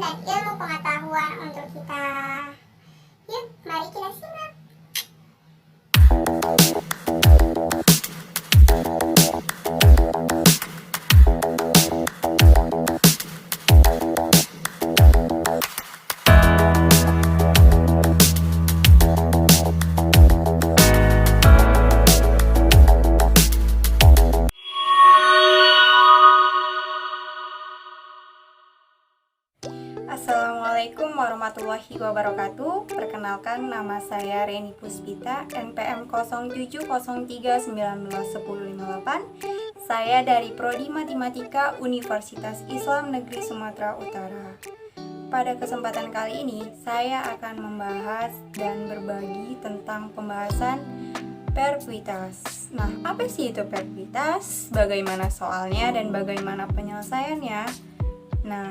dan ilmu pengetahuan untuk kita. Yuk, mari kita simak. Assalamualaikum warahmatullahi wabarakatuh. Perkenalkan, nama saya Reni Puspita, NPM 0703191058. Saya dari Prodi Matematika Universitas Islam Negeri Sumatera Utara. Pada kesempatan kali ini, saya akan membahas dan berbagi tentang pembahasan perpuitas. Nah, apa sih itu perpuitas? Bagaimana soalnya dan bagaimana penyelesaiannya? Nah,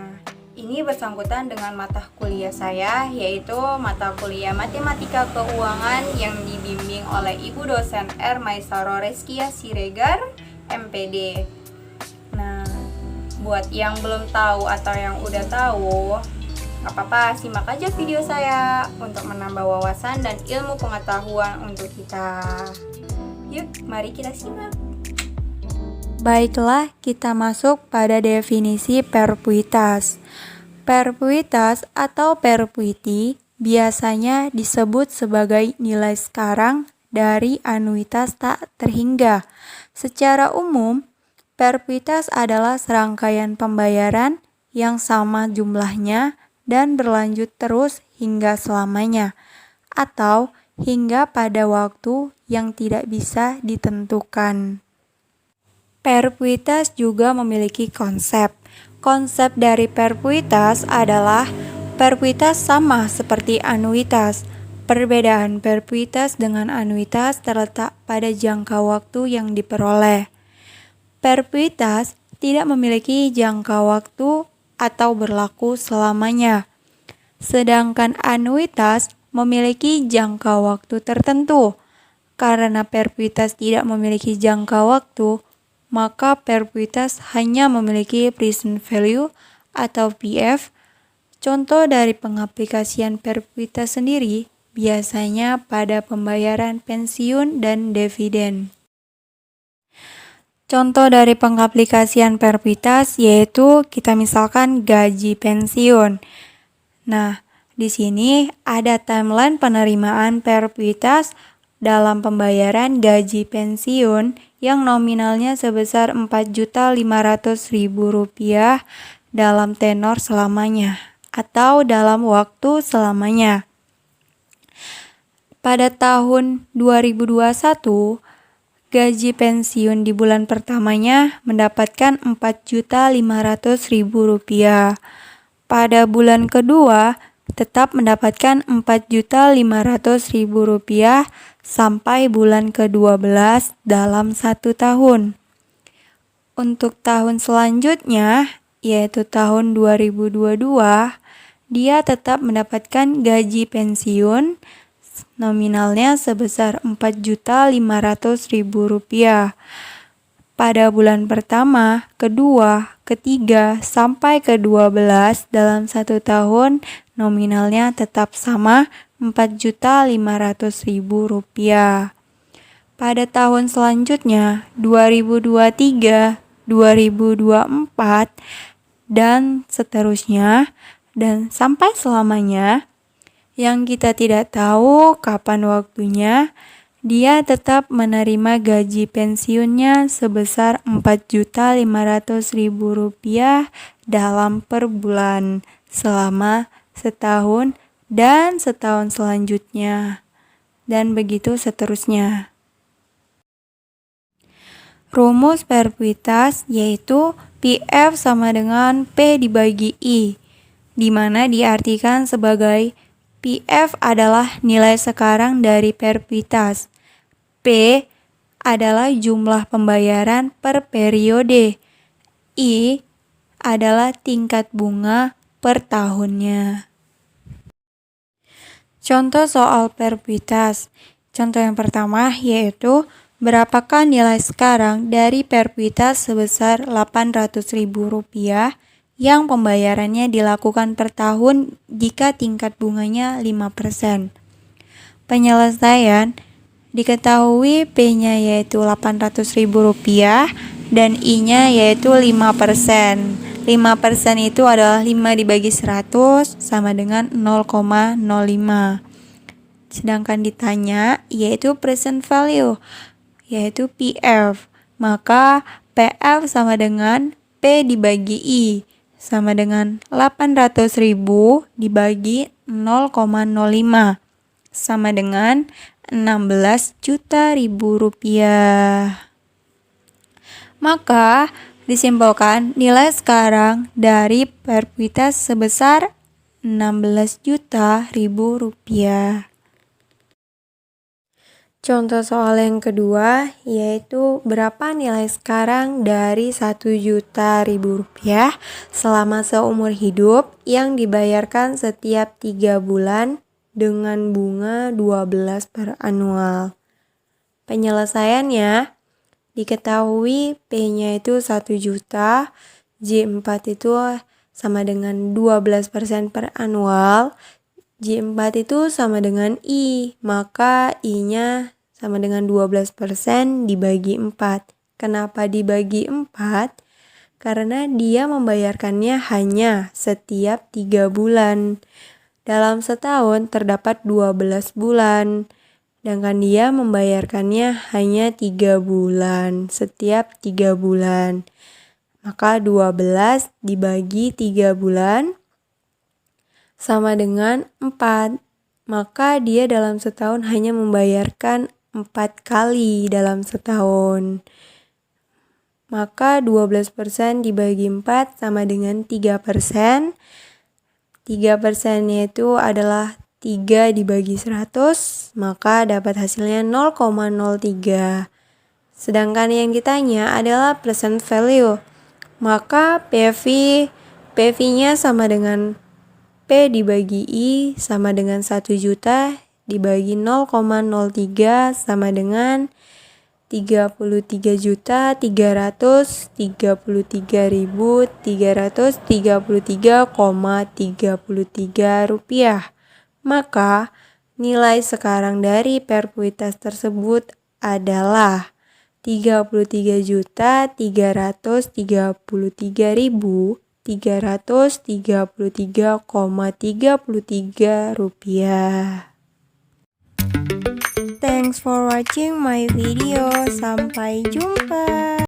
ini bersangkutan dengan mata kuliah saya, yaitu mata kuliah Matematika Keuangan yang dibimbing oleh Ibu dosen R. Maisaro Reskia Siregar, MPD. Nah, buat yang belum tahu atau yang udah tahu, gak apa-apa, simak aja video saya untuk menambah wawasan dan ilmu pengetahuan untuk kita. Yuk, mari kita simak. Baiklah, kita masuk pada definisi perpuitas. Perpuitas atau perpuiti biasanya disebut sebagai nilai sekarang dari anuitas tak terhingga. Secara umum, perpuitas adalah serangkaian pembayaran yang sama jumlahnya dan berlanjut terus hingga selamanya, atau hingga pada waktu yang tidak bisa ditentukan. Perpuitas juga memiliki konsep. Konsep dari perpuitas adalah perpuitas sama seperti anuitas. Perbedaan perpuitas dengan anuitas terletak pada jangka waktu yang diperoleh. Perpuitas tidak memiliki jangka waktu atau berlaku selamanya. Sedangkan anuitas memiliki jangka waktu tertentu. Karena perpuitas tidak memiliki jangka waktu, maka perpuitas hanya memiliki present value atau PF. Contoh dari pengaplikasian perpuitas sendiri biasanya pada pembayaran pensiun dan dividen. Contoh dari pengaplikasian perpuitas yaitu kita misalkan gaji pensiun. Nah, di sini ada timeline penerimaan perpuitas dalam pembayaran gaji pensiun yang nominalnya sebesar Rp4.500.000 dalam tenor selamanya atau dalam waktu selamanya. Pada tahun 2021, gaji pensiun di bulan pertamanya mendapatkan Rp4.500.000. Pada bulan kedua, tetap mendapatkan Rp4.500.000 sampai bulan ke-12 dalam 1 tahun. Untuk tahun selanjutnya, yaitu tahun 2022, dia tetap mendapatkan gaji pensiun nominalnya sebesar Rp4.500.000. Pada bulan pertama, kedua, ketiga, sampai ke-12 dalam 1 tahun nominalnya tetap sama Rp4.500.000. Pada tahun selanjutnya 2023, 2024 dan seterusnya dan sampai selamanya yang kita tidak tahu kapan waktunya, dia tetap menerima gaji pensiunnya sebesar Rp4.500.000 dalam per bulan selama setahun dan setahun selanjutnya, dan begitu seterusnya. Rumus perpuitas yaitu PF sama dengan P dibagi I, di mana diartikan sebagai PF adalah nilai sekarang dari perpuitas, P adalah jumlah pembayaran per periode, I adalah tingkat bunga per tahunnya. Contoh soal perpuitas. Contoh yang pertama yaitu berapakah nilai sekarang dari perpuitas sebesar Rp800.000 yang pembayarannya dilakukan per tahun jika tingkat bunganya 5%. Penyelesaian diketahui P-nya yaitu Rp800.000 dan I-nya yaitu 5%. 5% itu adalah 5 dibagi 100 sama dengan 0,05. Sedangkan ditanya yaitu present value, yaitu PF. Maka PF sama dengan P dibagi I, sama dengan 800.000 dibagi 0,05, sama dengan 16 juta ribu rupiah. Maka disimpulkan nilai sekarang dari perpuitas sebesar 16 juta ribu rupiah. Contoh soal yang kedua yaitu berapa nilai sekarang dari 1 juta ribu rupiah selama seumur hidup yang dibayarkan setiap 3 bulan dengan bunga 12 per anual. Penyelesaiannya diketahui P-nya itu 1 juta, J4 itu sama dengan 12% per anual, J4 itu sama dengan I, maka I-nya sama dengan 12% dibagi 4. Kenapa dibagi 4? Karena dia membayarkannya hanya setiap 3 bulan. Dalam setahun terdapat 12 bulan. Sedangkan dia membayarkannya hanya 3 bulan, setiap 3 bulan. Maka 12 dibagi 3 bulan sama dengan 4. Maka dia dalam setahun hanya membayarkan 4 kali dalam setahun. Maka 12% dibagi 4 sama dengan 3%. 3%-nya itu adalah 3 dibagi 100, maka dapat hasilnya 0,03. Sedangkan yang ditanya adalah present value. Maka PV-nya sama dengan P dibagi I sama dengan 1 juta dibagi 0,03 sama dengan 33.333.333,33 rupiah. Maka nilai sekarang dari perpuitas tersebut adalah 33.333.333,33 rupiah. Thanks for watching my video. Sampai jumpa.